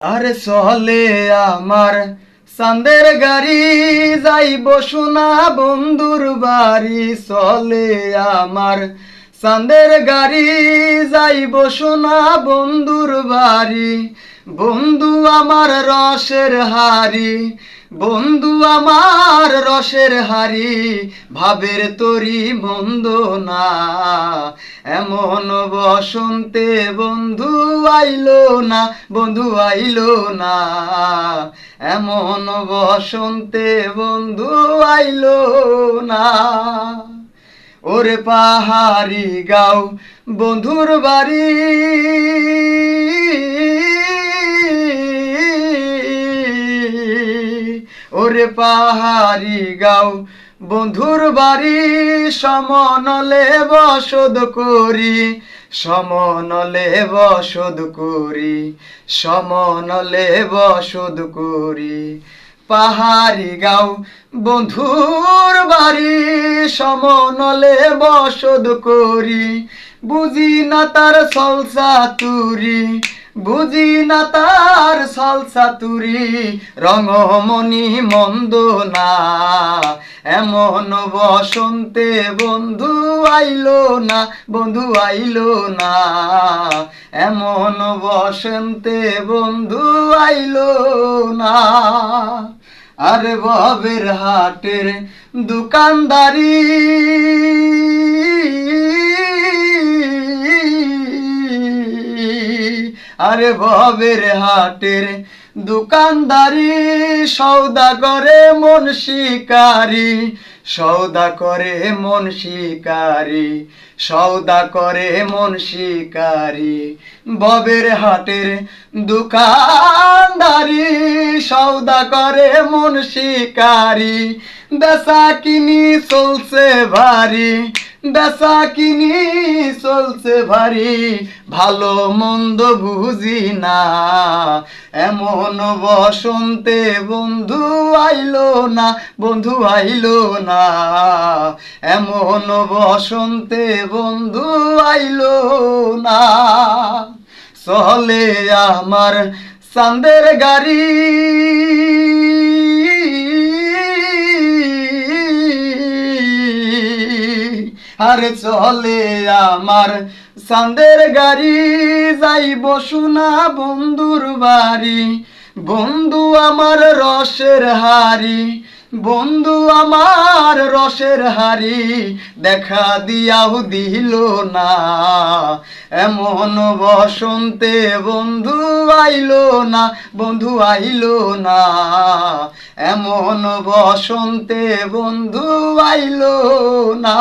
আরে চলে আমার চাঁদের গাড়ি, যাইব সোনা বন্ধুর বাড়ি। চলে আমার চাঁদের গাড়ি, যাইব সোনা বন্ধুর বাড়ি। বন্ধু আমার রসের হাড়ি, বন্ধু আমার রসের হাড়ি, ভাবের তরি মন্দ না। এমন বসন্তে বন্ধু আইলো না, বন্ধু আইলো না। এমন বসন্তে বন্ধু আইলো না। ওরে পাহাড়ি গাও বন্ধুর বাড়ি, ওরে পাহাড়ি গাও বন্ধুর বাড়ি। সমনলে বসত করি, সমনলে বসত করি, সমনলে বসত করি। পাহাড়ি গাও বন্ধুর বাড়ি, সমনলে বসত করি। বুঝি না তার সলসা তুরি, বুঝি না তার সলসা তুরি, রঙমণি মন্দ না। এমন বসন্তে বন্ধু আইলো না, বন্ধু আইলো না। এমন বসন্তে বন্ধু আইলো না। আর ববের হাটের দোকানদারি, আরে ববের হাটের দোকানদারি, সৌদা করে মন শিকারি, সৌদা করে মন শিকারি, সৌদা করে মন শিকারি। ববের হাটের দোকানদারি, সৌদা করে মন শিকারি। বেচা কিনি চলছে ভারী, বেচা কিনি চলছে ভারী, ভালো মন্দ বুঝি না। এমন বসন্তে বন্ধু আইলো না, বন্ধু আইলো না। এমন বসন্তে বন্ধু আইলো না। চলে আমার চাঁদের গাড়ি, আরে চলে আমার চাঁদের গাড়ি, যাইব সোনা বন্ধুর বাড়ি। বন্ধু আমার রসের হাড়ি, বন্ধু আমার রসের হাড়ি, দেখা দিয়াও দিল না। এমন বসন্তে বন্ধু আইলো না, বন্ধু আইলো না। এমন বসন্তে বন্ধু আইলো না।